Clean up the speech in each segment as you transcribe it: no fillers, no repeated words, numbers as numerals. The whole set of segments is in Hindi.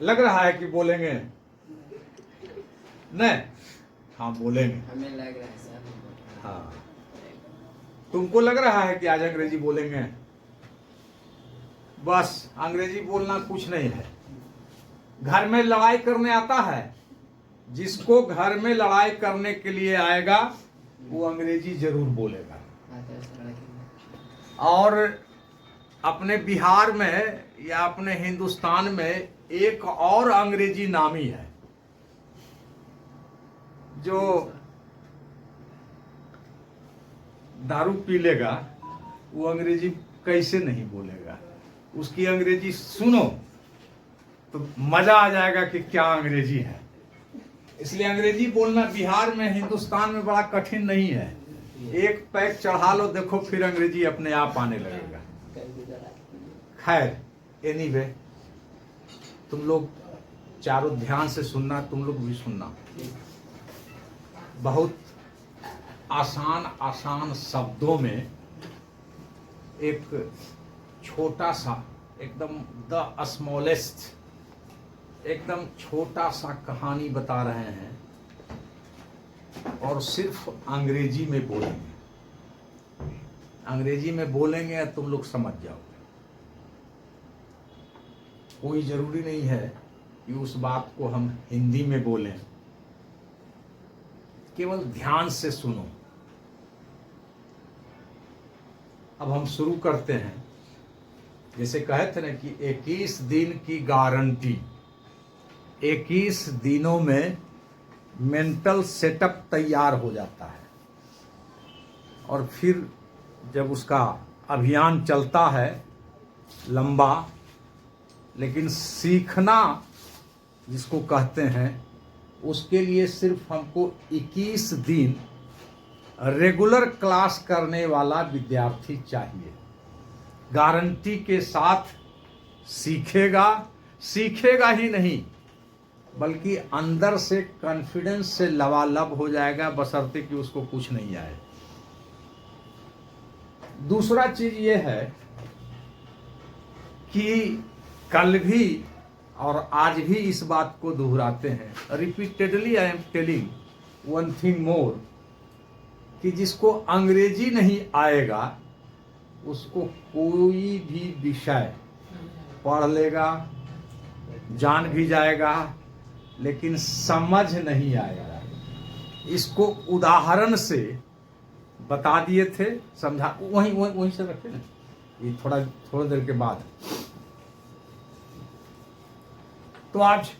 लग रहा है कि बोलेंगे? नहीं, हाँ बोलेंगे। हमें लग रहा है सर। हाँ, तुमको लग रहा है कि आज अंग्रेजी बोलेंगे? बस अंग्रेजी बोलना कुछ नहीं है। घर में लड़ाई करने आता है, जिसको घर में लड़ाई करने के लिए आएगा वो अंग्रेजी जरूर बोलेगा। और अपने बिहार में या अपने हिंदुस्तान में एक और अंग्रेजी नामी है जो दारू पी लेगा, वो अंग्रेजी कैसे नहीं बोलेगा। उसकी अंग्रेजी सुनो तो मजा आ जाएगा कि क्या अंग्रेजी है। इसलिए अंग्रेजी बोलना बिहार में, हिंदुस्तान में बड़ा कठिन नहीं है। एक पैक चढ़ा लो, देखो फिर अंग्रेजी अपने आप आने लगेगा। खैर, एनीवे, तुम लोग चारों ध्यान से सुनना, तुम लोग भी सुनना। बहुत आसान आसान शब्दों में एक छोटा सा, एकदम द स्मॉलेस्ट, एकदम छोटा सा कहानी बता रहे हैं और सिर्फ अंग्रेजी में बोलेंगे। अंग्रेजी में बोलेंगे तुम लोग समझ जाओगे। कोई जरूरी नहीं है कि उस बात को हम हिंदी में बोलें, केवल ध्यान से सुनो। अब हम शुरू करते हैं। जैसे कहे थे ना कि 21 दिन की गारंटी, 21 दिनों में मेंटल सेटअप तैयार हो जाता है और फिर जब उसका अभियान चलता है लंबा, लेकिन सीखना जिसको कहते हैं, उसके लिए सिर्फ हमको 21 दिन रेगुलर क्लास करने वाला विद्यार्थी चाहिए। गारंटी के साथ सीखेगा, सीखेगा ही नहीं बल्कि अंदर से कॉन्फिडेंस से लबालब हो जाएगा, बशर्ते कि उसको कुछ नहीं आए। दूसरा चीज ये है कि कल भी और आज भी इस बात को दोहराते हैं, repeatedly I am telling one thing more, कि जिसको अंग्रेजी नहीं आएगा उसको कोई भी विषय पढ़ लेगा, जान भी जाएगा, लेकिन समझ नहीं आएगा। इसको उदाहरण से बता दिए थे, समझा। वहीं से रखे ना, ये थोड़ा देर के बाद। तो आज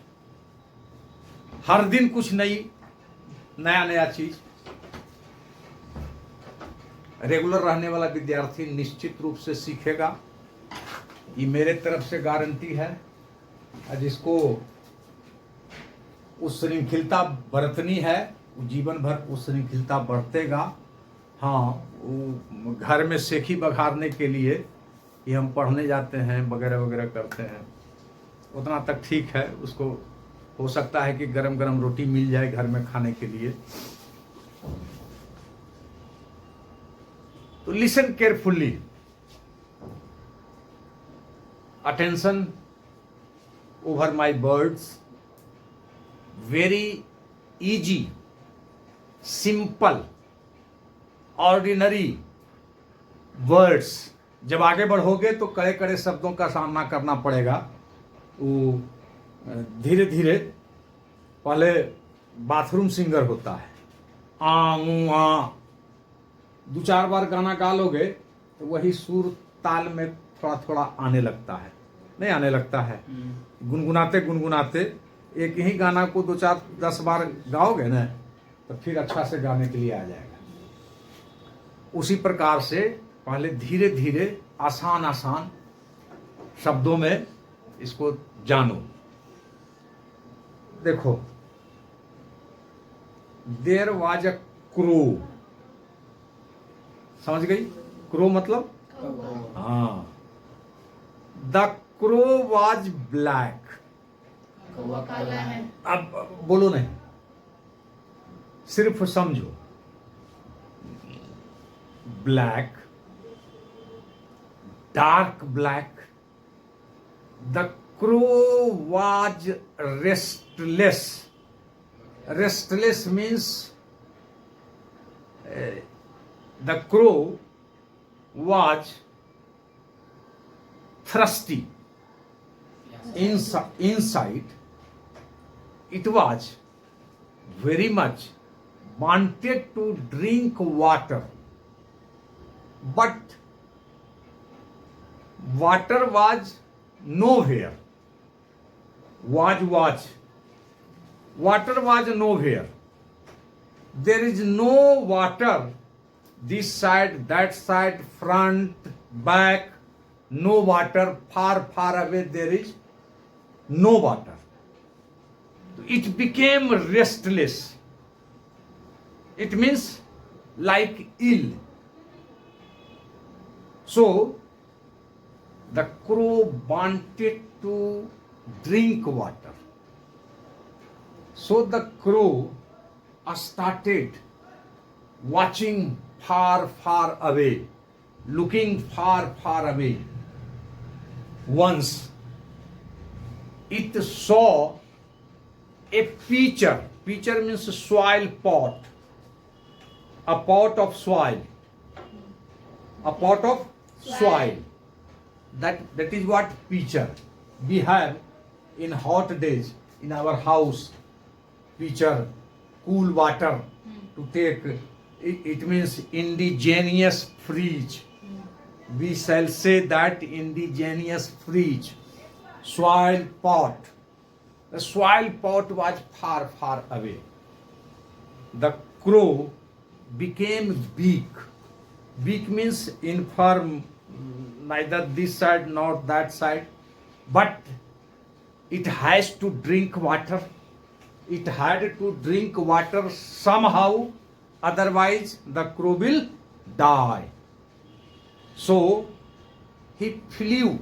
हर दिन कुछ नया चीज। रेगुलर रहने वाला विद्यार्थी निश्चित रूप से सीखेगा, ये मेरे तरफ से गारंटी है। जिसको उस श्रृंखलता बरतनी है, वो जीवन भर उस श्रृंखलता बरतेगा। हाँ, वो घर में सेखी बघारने के लिए कि हम पढ़ने जाते हैं वगैरह वगैरह करते हैं, उतना तक ठीक है। उसको हो सकता है कि गरम गरम रोटी मिल जाए घर में खाने के लिए। तो listen carefully, attention over my words, very easy, simple, ordinary words. जब आगे बढ़ोगे तो कड़े कड़े शब्दों का सामना करना पड़ेगा। वो धीरे धीरे, पहले बाथरूम सिंगर होता है, आ ऊ आ, 2-4 बार गाना गा लोगे तो वही सुर ताल में थोड़ा थोड़ा आने लगता है, नहीं आने लगता है। गुनगुनाते गुनगुनाते एक ही गाना को 2-4-10 बार गाओगे ना तो फिर अच्छा से गाने के लिए आ जाएगा। उसी प्रकार से पहले धीरे धीरे आसान आसान शब्दों में इसको जानो। देखो, देयर वाज अ क्रो, समझ गई? क्रो मतलब, हाँ, द क्रो वाज ब्लैक। कौवा काला है। अब बोलो नहीं, सिर्फ समझो। Black, dark black, the crow was restless. Restless means the crow was thirsty. Inside, it was very much wanted to drink water, but water was nowhere. Water was nowhere. There is no water this side, that side, front, back, no water. Far away there is no water. It became restless. It means like ill. So the crow wanted to drink water. So the crow started watching far away, looking far away. Once it saw a pitcher. Pitcher means soil pot. A pot of soil. A pot of soil. That is what pitcher. We have in hot days in our house pitcher, cool water to take. It means indigenous fridge. We shall say that indigenous fridge. Soil pot. The soil pot was far away. The crow became big. Big means infirm, neither this side nor that side, but it has to drink water. It had to drink water somehow, otherwise the crow will die. So he flew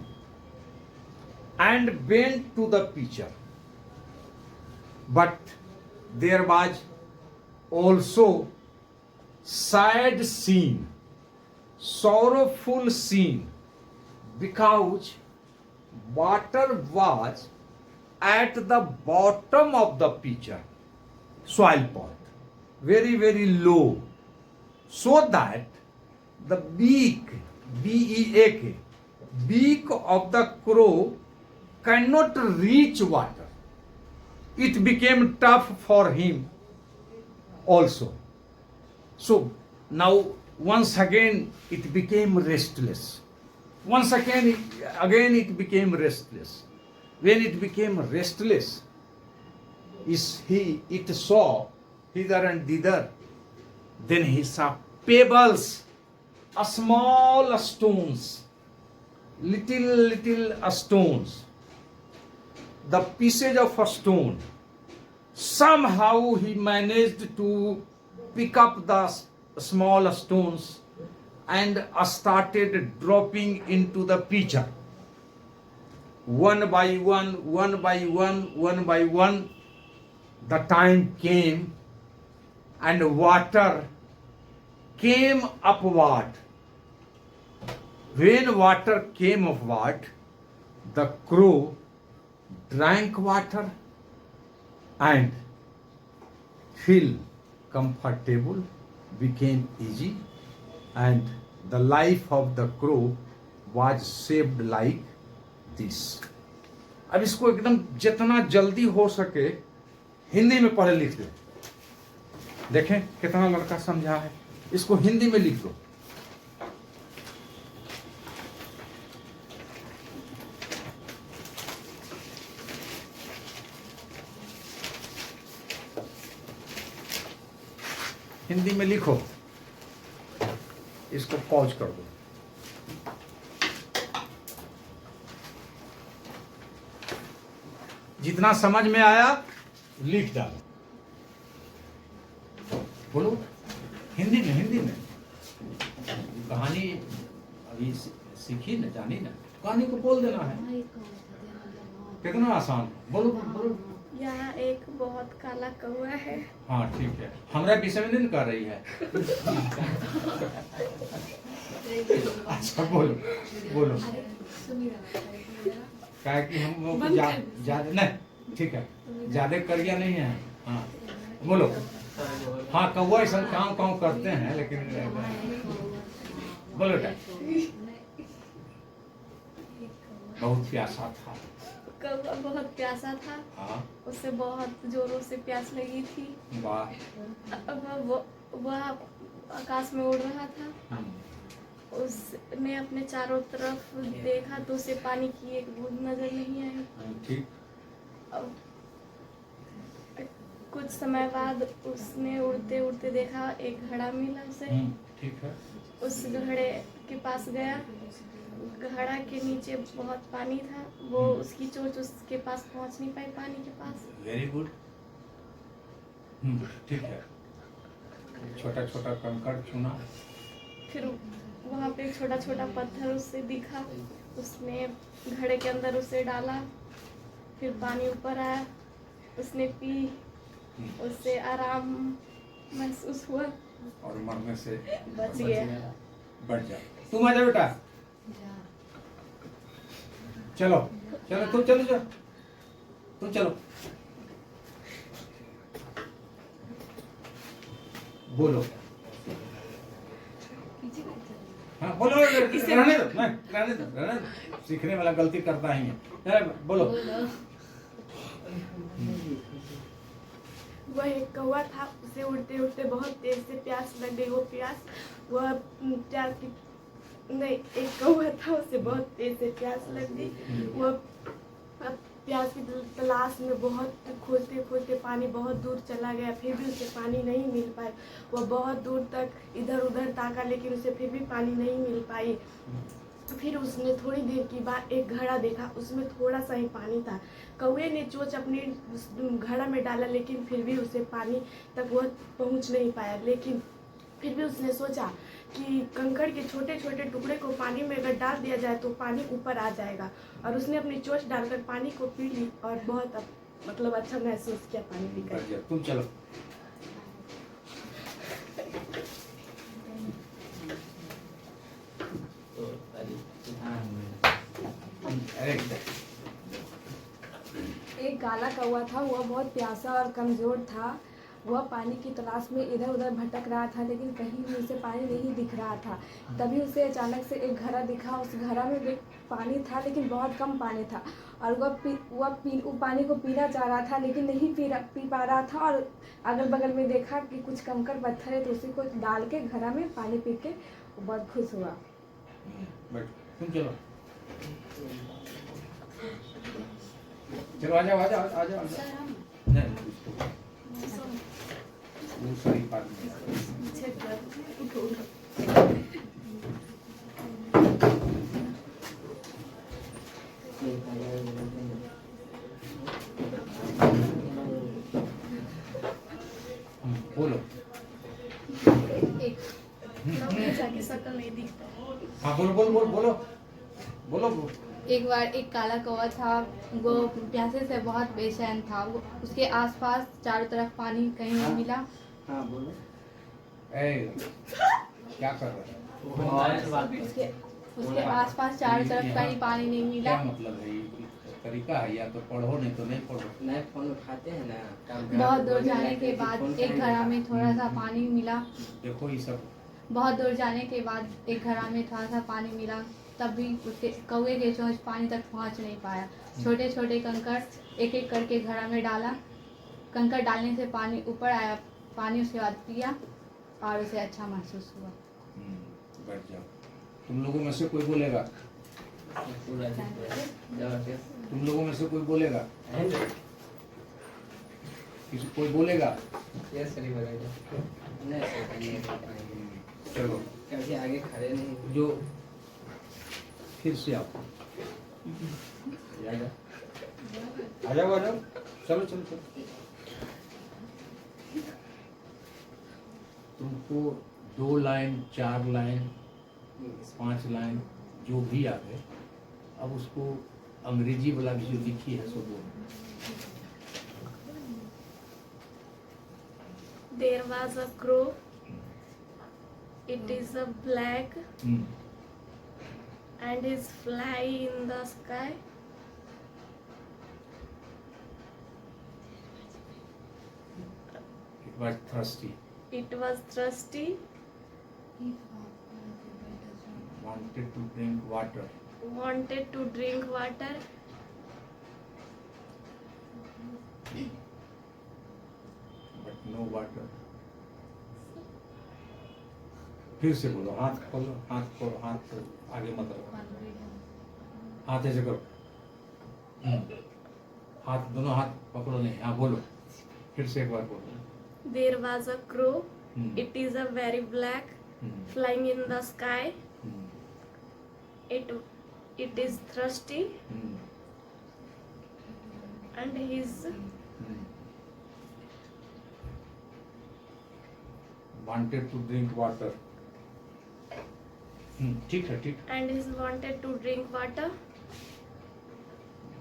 and went to the pitcher. But there was also sad scene, sorrowful scene, because water was at the bottom of the pitcher, soil pot, very low, so that the beak, B-E-A-K, beak of the crow cannot reach water. It became tough for him also. So now once again it became restless. Once again it became restless. When it became restless, it saw hither and thither. Then he saw pebbles, small stones, little stones. The pieces of a stone. Somehow he managed to pick up the small stones and started dropping into the pitcher. One by one, the time came and water came upward. When water came upward, the crow drank water and feel comfortable, became easy, and the life of the crow was saved like this. अब इसको एकदम जितना जल्दी हो सके हिंदी में पढ़े लिख दो. देखें कितना लड़का समझा है. इसको हिंदी में लिख दो. हिंदी में लिखो. इसको पॉज कर दो. जितना समझ में आया लिख डालो. बोलो हिंदी में. कहानी अभी सीखी ना, जानी ना, कहानी को बोल देना है. कितना आसान. बोलो. यहाँ एक बहुत काला कौवा है. हाँ ठीक है. हमरा विषय में नहीं कर रही है. अच्छा बोलो. क्या है कि हम लोग ज्यादा नहीं, ठीक है, ज्यादा करिया नहीं है। हाँ बोलो। हाँ कौवा ऐसा काम काम करते हैं, लेकिन बोलो बेटा। बहुत प्यासा था। कौवा बहुत प्यासा था। हाँ उसे बहुत जोरों से प्यास लगी थी। वाह। अब वह आकाश में उड़ रहा था। उसने अपने चारों तरफ देखा तो उसे पानी की एक बूंद नजर नहीं आई। ठीक। अब कुछ समय बाद उसने उड़ते उड़ते देखा, एक घड़ा मिला उसे। ठीक है। उस घड़े के पास गया। घड़ा के नीचे बहुत पानी था। वो उसकी चोंच उसके पास पहुंच नहीं पाई पानी के पास। Very good. ठीक है। छोटा छोटा कंकड़ चुना। फिर वहाँ पे छोटा छोटा पत्थर उससे दिखा। उसने घड़े के अंदर उसे डाला। फिर पानी ऊपर आया। उसने पी। उससे आराम महसूस हुआ और मरने से बच गया। बढ़ जा। तुम आ जाओ बेटा। चलो चलो तुम चलो जाओ, तुम चलो। बोलो। हाँ बोलो। रहने दो, नहीं रहने दो, रहने दो। सीखने वाला गलती करता ही है। बोलो। वह एक कौवा था। उसे उड़ते उड़ते बहुत तेज से प्यास लग गई। वो प्यास वह प्यास की नहीं, एक कौवा था, उसे बहुत तेज से प्यास लग गई। वह प्यास की तलाश में बहुत खोजते खोजते पानी बहुत दूर चला गया। फिर भी उसे पानी नहीं मिल पाई। वह बहुत दूर तक इधर उधर ताका, लेकिन उसे फिर भी पानी नहीं मिल पाई। फिर उसने थोड़ी देर के बाद एक घड़ा देखा। उसमें थोड़ा सा ही पानी था। कौवे ने चोंच अपने घड़ा में डाला, लेकिन फिर भी उसे पानी तक वह पहुंच नहीं पाया। लेकिन फिर भी उसने सोचा कि कंकड़ के छोटे छोटे टुकड़े को पानी में अगर डाल दिया जाए तो पानी ऊपर आ जाएगा। और उसने अपनी चोंच डालकर पानी को पी ली और बहुत मतलब अच्छा महसूस किया पानी पीकर। तुम चलो। एक काला कौवा था। वह बहुत प्यासा और कमज़ोर था। वह पानी की तलाश में इधर उधर भटक रहा था, लेकिन कहीं भी उसे पानी नहीं दिख रहा था। तभी उसे अचानक से एक घड़ा दिखा। उस घड़ा में भी पानी था, लेकिन बहुत कम पानी था। और वह पानी को पीना चाह रहा था, लेकिन नहीं पी पा रहा था। और अगल बगल में देखा कि कुछ कंकड़ पत्थर है, तो उसी को डाल के घड़ा में पानी पी के वो बहुत खुश हुआ। तुम चलो। चलो आ जाओ आ जाओ आ जाओ। नहीं वो सही बात बोलो। जाके शकल नहीं दिखता। हाँ बोलो बोलो बोलो बोलो बोलो। एक बार एक काला कौवा था। वो प्यासे से बहुत बेचैन था। वो उसके आसपास चारों तरफ पानी कहीं नहीं मिला। हाँ बोलो। क्या कर रहे उसके आसपास चारों तरफ कहीं पानी नहीं मिला। क्या मतलब है? तरीका है, या तो पढ़ो नहीं तो नहीं पढ़ो। नए फोन उठाते हैं ना। बहुत दूर जाने के बाद एक घड़ा में थोड़ा सा पानी मिला। देखो ये सब बहुत दूर जाने के बाद एक घड़ा में थोड़ा सा पानी मिला। तब भी उसके कौवे के चोंच पानी तक पहुंच नहीं पाया। छोटे छोटे कंकड़ एक एक करके घड़ा में डाला। कंकड़ डालने से पानी ऊपर आया। पानी उसके बाद पिया और उसे अच्छा महसूस हुआ। बैठ जाओ। तुम लोगों में से कोई बोलेगा? तुम लोगों में से कोई बोलेगा? किसी कोई बोलेगा? चलो कभी आगे खड़े नहीं। जो फिर से आओ। आ जाओ आ जाओ। चलो चलो चलो। तुमको 2 लाइन 4 लाइन 5 लाइन जो भी आ गए, अब उसको अंग्रेजी वाला भी जो लिखी है सो बोलो। There was a crow. It is a black and is fly in the sky. was thirsty. It was thirsty. Wanted to drink water. Wanted to drink water. But no water. फिर से बोलो, हाथ खोलो, हाथ खोलो, हाथ खोलो, आगे मत रखो, हाथ ऐसे करो। हाथ दोनों हाथ पकड़ो नहीं, हाँ बोलो, फिर से एक बार बोलो। There was a crow. Hmm. It is a very black, flying in the sky. It is thirsty, and his Wanted to drink water. ठीक है, ठीक है। and his wanted to drink water,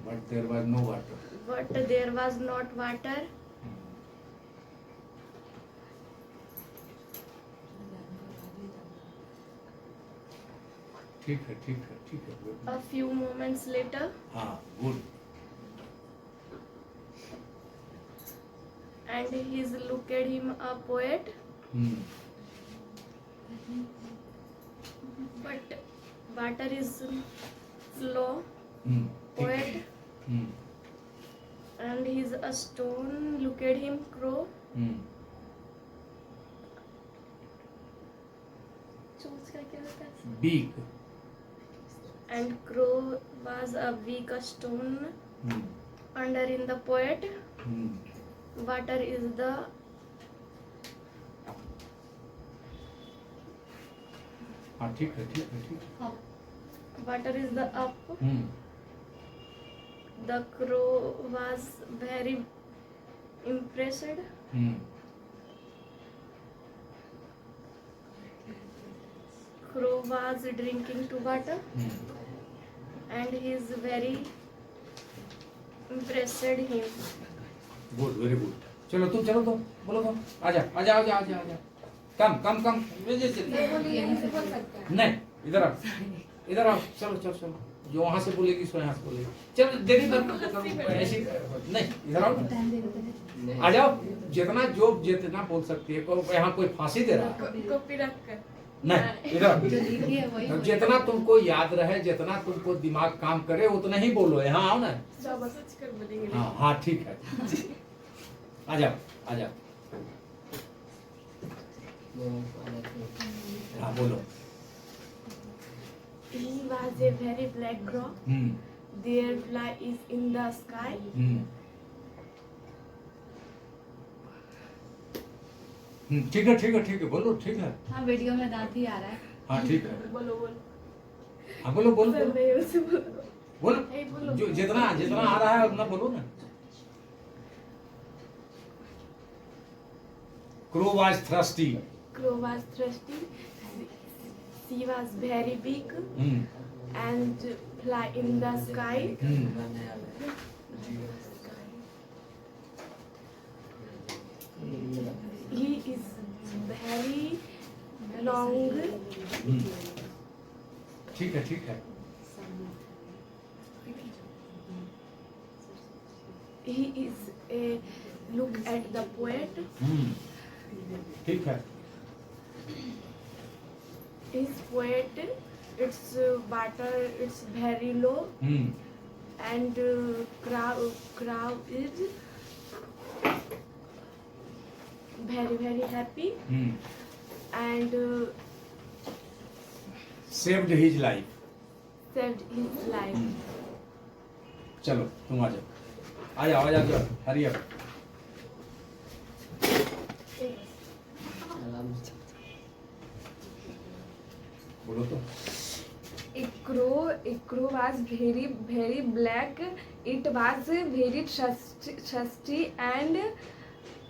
But there was no water. but there was not water. ठीक है, ठीक है, ठीक है, good. A few moments later, हाँ, good. and his looked him a poet, but water is slow. ठीक है। Poet, and he's a stone. Look at him, crow. चोंच का क्या होता है? Beak. And crow was a weak stone. Under in the poet, water is the हाँ, ठीक है, ठीक है, ठीक है। water is the up. The crow was very impressed. Crow was drinking to water, and he's very impressed him. Good, very good. चलो तुम, चलो तुम, बोलो तुम, आजा, आजा, आजा, आजा, आजा। कम, कम, कम। यहीं से बोल सकते हैं। नहीं, इधर आओ, इधर आओ, चलो, चलो, चलो। जो वहाँ से बोलेगी सो यहाँ से बोलेगी। चलो, देरी मत ऐसी नहीं, इधर आओ, आ जाओ। जितना बोल सकती है, यहाँ कोई फांसी दे रहा है? कॉपी रख कर। नहीं, इधर। जितना तुमको याद रहे, जितना तुमको दिमाग काम करे, उतना ही बोलो। यहाँ आओ ना। सोच कर बोलेंगे। हाँ, हाँ, ठीक है। आ जाओ, आ जाओ। हाँ, बोलो। He was a very black crow. Their fly is in the sky. ठीक है, ठीक है, ठीक है, बोलो, ठीक है। हाँ वीडियो में दांत ही आ रहा है। हाँ, ठीक है। बोलो बोलो। हाँ, बोलो, बोलो, सर बोलो, नहीं उसे बोलो। बोलो। नहीं, बोलो। जो जितना जितना आ रहा है उतना बोलो ना। Crow was thirsty. Crow was thirsty. She was very big and fly in the sky. He is very long. ठीक है, ठीक है। He is a look at the poet. ठीक है। His poet, its water, it's very low, and crow is very happy, and Saved his life. saved his life. चलो तुम आ जाओ, आ जाओ, आ जाओ, हरी अप। बोलो तो। A crow was very black. It was very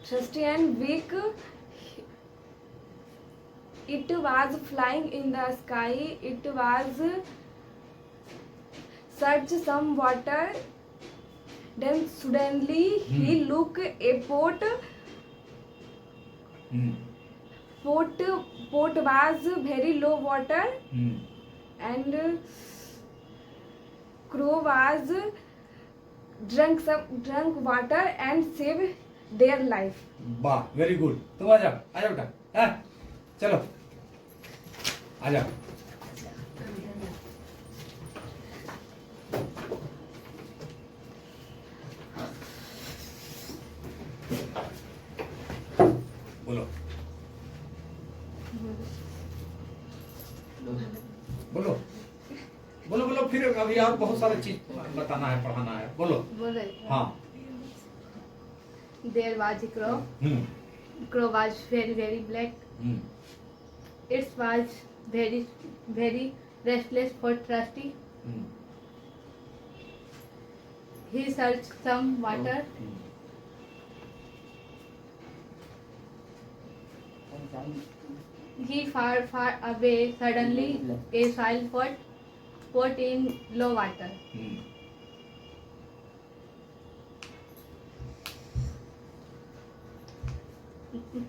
thirsty and weak. It was flying in the sky. It was search some water. Then suddenly he look a pot. Pot was very low water. And crow was drunk water and their life. वाह, वेरी गुड। तुम आ जाओ, आ जाओ बेटा, हाँ? चलो आ जाओ। बोलो बोलो बोलो बोलो, फिर अभी और बहुत सारी चीज बताना है, पढ़ाना है, बोलो। बोले हाँ। There was a crow. Crow was very black. It was very restless for thirsty. He searched some water. He far away suddenly a soil pot in low water.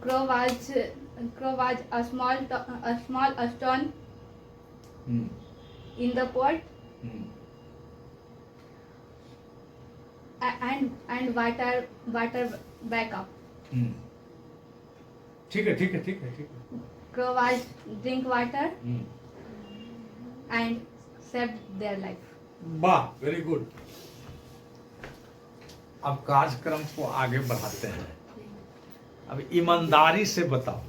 Crow was a small stone in the pot, and water back up. ठीक है ठीक है ठीक है ठीक है। Crow was drink water and saved their life. वाह, वेरी गुड। अब कार्यक्रम को आगे बढ़ाते हैं। अब ईमानदारी से बताओ,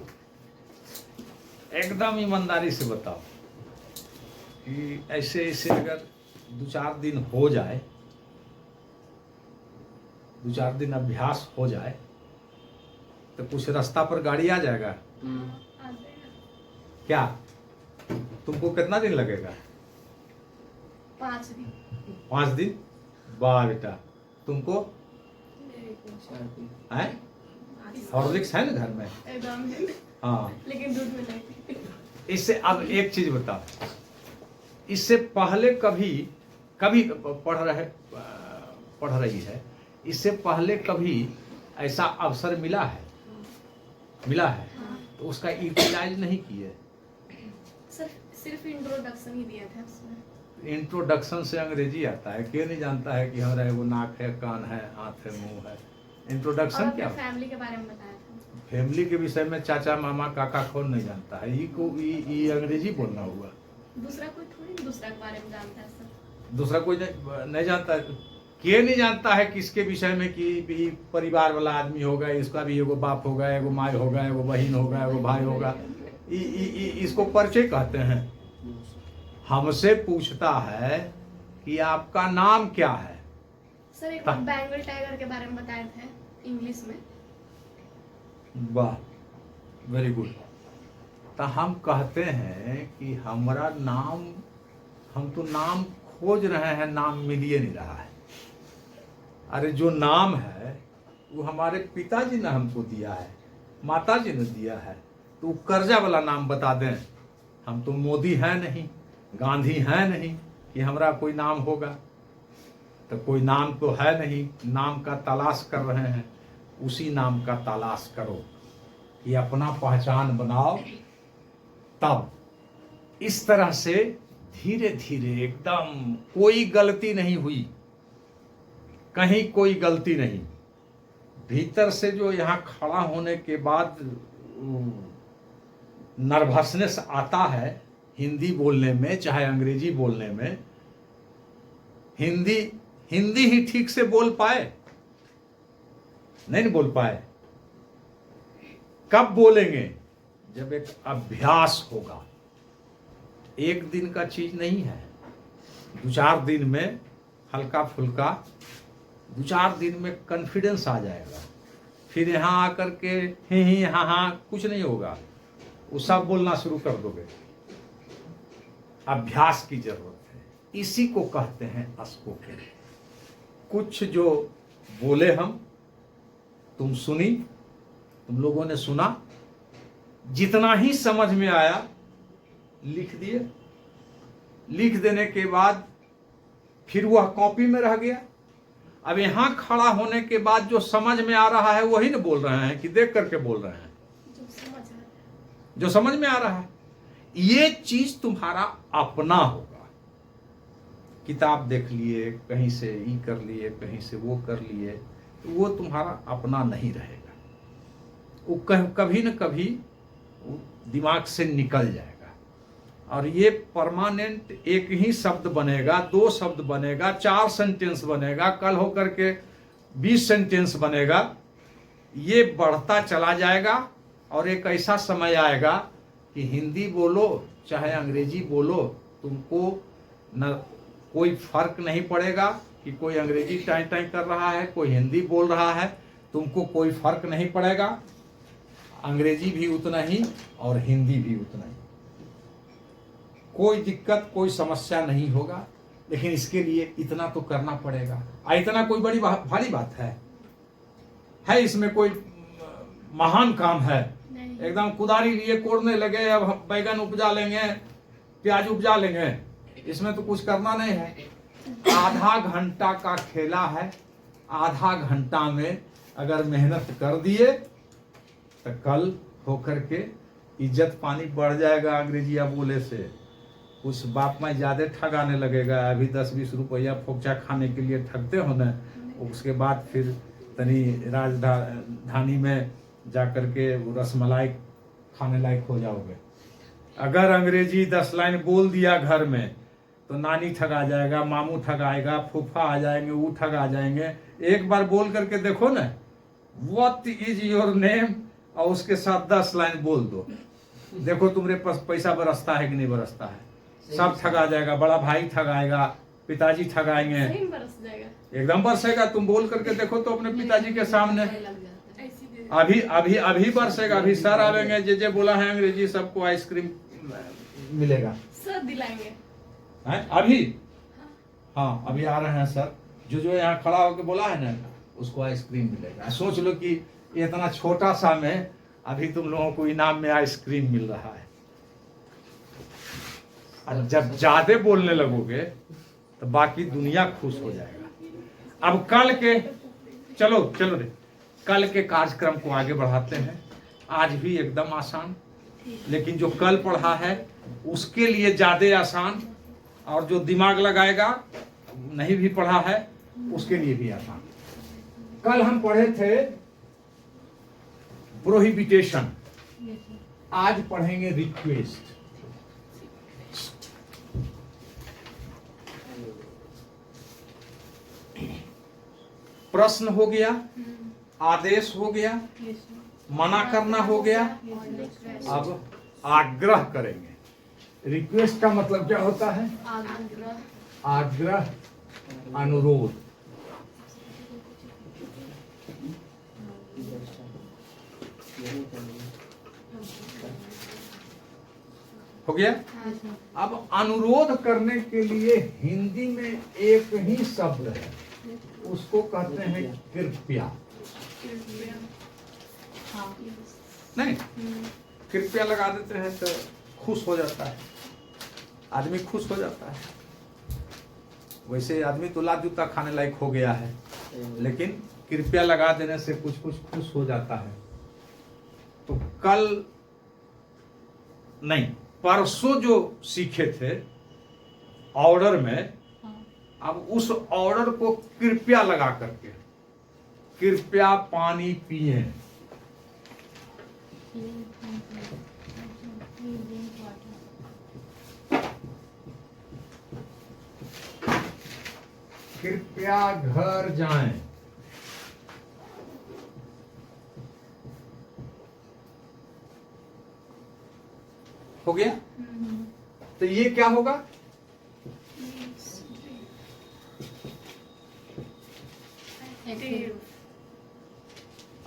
एकदम ईमानदारी से बताओ कि ऐसे ऐसे अगर 2-4 दिन हो जाए, 2-4 दिन अभ्यास हो जाए तो कुछ रास्ता पर गाड़ी आ जाएगा क्या? तुमको कितना दिन लगेगा? 5 दिन। 5 दिन? वाह बेटा। तुमको 4 दिन। है? हॉर्लिक्स है ना घर में? एकदम है, हाँ। लेकिन दूध में नहीं। इससे अब एक चीज बताओ, इससे पहले कभी पढ़ रही है, इससे पहले कभी ऐसा अवसर मिला है? तो उसका यूटिलाइज नहीं किए। सिर्फ इंट्रोडक्शन ही दिया था उसमें। इंट्रोडक्शन से अंग्रेजी आता है, क्यों नहीं जानता है कि हमारा एगो नाक है, कान है, हाथ है, मुंह है। इंट्रोडक्शन क्या? फैमिली के बारे में बताया था। फैमिली के विषय में चाचा मामा काका कौन नहीं जानता है? ये अंग्रेजी बोलना हुआ। दूसरा कोई थोड़ी दूसरा के बारे में जानता है सर। दूसरा कोई नहीं जानता है। के नहीं जानता है किसके विषय में कि परिवार वाला आदमी होगा, इसका भी एगो बाप होगा, एगो माई होगा, एगो बहन होगा, एगो भाई होगा। इसको परिचय कहते हैं। हमसे पूछता है कि आपका नाम क्या है? सर एक बार बंगाल टाइगर के बारे में बताए थे इंग्लिश में। वाह, वेरी गुड। तो हम कहते हैं कि हमारा नाम, हम तो नाम खोज रहे हैं, नाम मिल ही नहीं रहा है। अरे जो नाम है वो हमारे पिताजी ने हमको दिया है, माताजी ने दिया है। तो कर्जा वाला नाम बता दें। हम तो मोदी है नहीं, गांधी है नहीं कि हमारा कोई नाम होगा। तो कोई नाम तो है नहीं, नाम का तलाश कर रहे हैं। उसी नाम का तलाश करो कि अपना पहचान बनाओ। तब इस तरह से धीरे धीरे, एकदम कोई गलती नहीं हुई, कहीं कोई गलती नहीं। भीतर से जो यहाँ खड़ा होने के बाद नर्वसनेस आता है हिंदी बोलने में, चाहे अंग्रेजी बोलने में। हिंदी ही ठीक से बोल पाए? नहीं बोल पाए। कब बोलेंगे? जब एक अभ्यास होगा। एक दिन का चीज नहीं है। 2-4 दिन में हल्का फुल्का, 2-4 दिन में कॉन्फिडेंस आ जाएगा। फिर यहाँ आकर के ही हाँ कुछ नहीं होगा, वो सब बोलना शुरू कर दोगे। अभ्यास की जरूरत है। इसी को कहते हैं स्पोकन। कुछ जो बोले हम, तुम सुनी, तुम लोगों ने सुना, जितना ही समझ में आया लिख दिए। लिख देने के बाद फिर वह कॉपी में रह गया। अब यहाँ खड़ा होने के बाद जो समझ में आ रहा है वही ना बोल रहे हैं कि देख करके बोल रहे हैं? जो समझ में आ रहा है। ये चीज तुम्हारा अपना होगा। किताब देख लिए, कहीं से ये कर लिए, कहीं से वो कर लिए, तो वो तुम्हारा अपना नहीं रहेगा, वो कभी न कभी वो दिमाग से निकल जाएगा। और ये परमानेंट एक ही शब्द बनेगा, 2 शब्द बनेगा, 4 सेंटेंस बनेगा, कल होकर के 20 सेंटेंस बनेगा। ये बढ़ता चला जाएगा और एक ऐसा समय आएगा कि हिंदी बोलो चाहे अंग्रेजी बोलो, तुमको न कोई फर्क नहीं पड़ेगा कि कोई अंग्रेजी टाइम टाइम कर रहा है, कोई हिंदी बोल रहा है, तुमको कोई फर्क नहीं पड़ेगा। अंग्रेजी भी उतना ही और हिंदी भी उतना ही, कोई दिक्कत कोई समस्या नहीं होगा। लेकिन इसके लिए इतना तो करना पड़ेगा। इतना कोई बड़ी भारी बात है इसमें कोई महान काम है? एकदम कुदारी लिए कोड़ने लगे, अब हम बैगन उपजा लेंगे, प्याज उपजा लेंगे, इसमें तो कुछ करना नहीं है। आधा घंटा का खेला है, आधा घंटा में अगर मेहनत कर दिए तो कल होकर के इज्जत पानी बढ़ जाएगा। अंग्रेजिया बोले से कुछ बाप माँ ज्यादा ठगाने लगेगा। अभी 10-20 रुपया फोकचा खाने के लिए ठगते हो न, उसके बाद फिर तनी राजधानी में जा करके वो रसमलाई खाने लायक हो जाओगे। अगर अंग्रेजी 10 लाइन बोल दिया घर में तो नानी ठगा जाएगा, मामू ठगाएगा, फूफा आ जाएंगे, वो ठगा जाएंगे। एक बार बोल करके देखो ना, व्हाट इज योर नेम, और उसके साथ 10 लाइन बोल दो, देखो तुम्हारे पास पैसा बरसता है कि नहीं बरसता है। सब ठगा जाएगा, बड़ा भाई ठगाएगा, पिताजी ठगाएंगे, एकदम बरसेगा। तुम बोल करके देखो तो अपने पिताजी के सामने, अभी अभी अभी बरसेगा। अभी सर आवेंगे, जे बोला है अंग्रेजी सबको आइसक्रीम मिलेगा, सर दिलाएंगे है अभी। हाँ अभी आ रहे हैं सर, जो यहाँ खड़ा होकर बोला है ना, उसको आइसक्रीम मिलेगा। सोच लो कि इतना छोटा सा में अभी तुम लोगों को इनाम में आइसक्रीम मिल रहा है। और जब ज्यादा बोलने लगोगे तो बाकी दुनिया खुश हो जाएगा। अब कल के चलो रे, कल के कार्यक्रम को आगे बढ़ाते हैं। आज भी एकदम आसान, लेकिन जो कल पढ़ा है उसके लिए ज्यादा आसान, और जो दिमाग लगाएगा नहीं भी पढ़ा है उसके लिए भी आसान। कल हम पढ़े थे प्रोहिबिटेशन, आज पढ़ेंगे रिक्वेस्ट। प्रश्न हो गया, आदेश हो गया, मना करना हो गया, अब आग्रह करेंगे। रिक्वेस्ट का मतलब क्या होता है? आग्रह, अनुरोध। हो गया। अब अनुरोध करने के लिए हिंदी में एक ही शब्द है, उसको कहते हैं कृपया। नहीं, कृपया लगा देते हैं तो खुश हो जाता है आदमी, खुश हो जाता है। वैसे आदमी तो लात जूता खाने लायक हो गया है, लेकिन कृपया लगा देने से कुछ खुश हो जाता है। तो कल नहीं, परसों जो सीखे थे ऑर्डर में, अब उस ऑर्डर को कृपया लगा करके, कृपया पानी पिए। कृपया घर जाएं। हो गया। तो ये क्या होगा?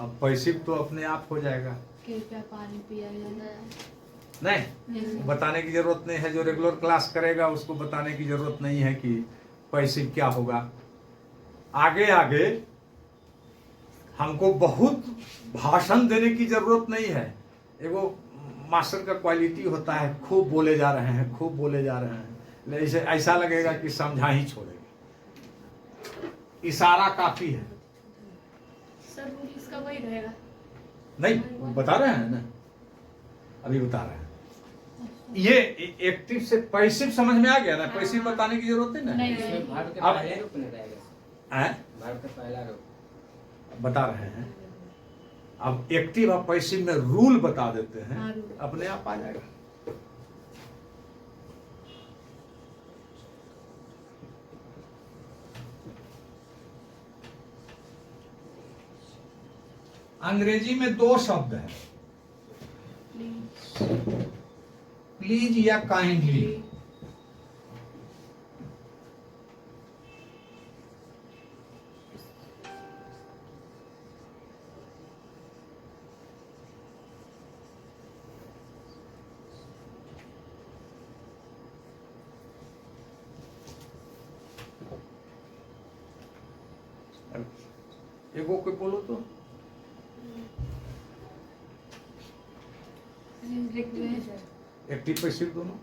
अब पैसिव तो अपने आप हो जाएगा। कृपया पानी पिया जाए। नहीं, बताने की जरूरत नहीं है। जो रेगुलर क्लास करेगा उसको बताने की जरूरत नहीं है कि पैसिव क्या होगा। आगे आगे हमको बहुत भाषण देने की जरूरत नहीं है। एगो मास्टर का क्वालिटी होता है, खूब बोले जा रहे हैं, खूब बोले जा रहे हैं, ऐसे ऐसा लगेगा कि समझा ही छोड़ेगा। इशारा काफी है। सर रूल इसका वही रहेगा। नहीं, बता रहे हैं ना, अभी बता रहे हैं। ये एक्टिव से पैसिव समझ में आ गया ना? पैसिव बताने की जरूरत है ना। नहीं, इसमें भारत के अब- पहले रूप में रहेगा। हैं? भारत का पहला रूप। बता रहे हैं। अब एक्टिव और पैसिव में रूल बता देते हैं, हाँ, रूल। अपने आप आ जाएगा। अंग्रेजी में दो शब्द हैं, प्लीज या काइंडली। एगो कोई बोलो तो एक्टिव पैसिव दोनों।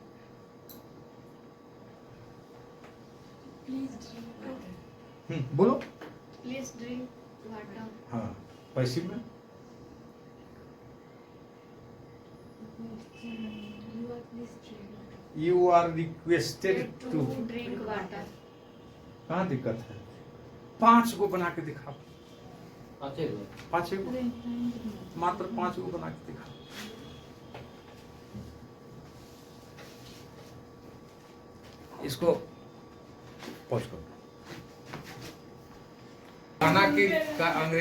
बोलो। Please drink water. हाँ, पैसिव में you are requested to drink water. कहाँ दिक्कत है? 5 गो बना के दिखाओ। पाँचे गो। 5 गो, मात्र 5 गो बना के दिखाओ। इसको पॉज करो। खाना की अंग्रेजी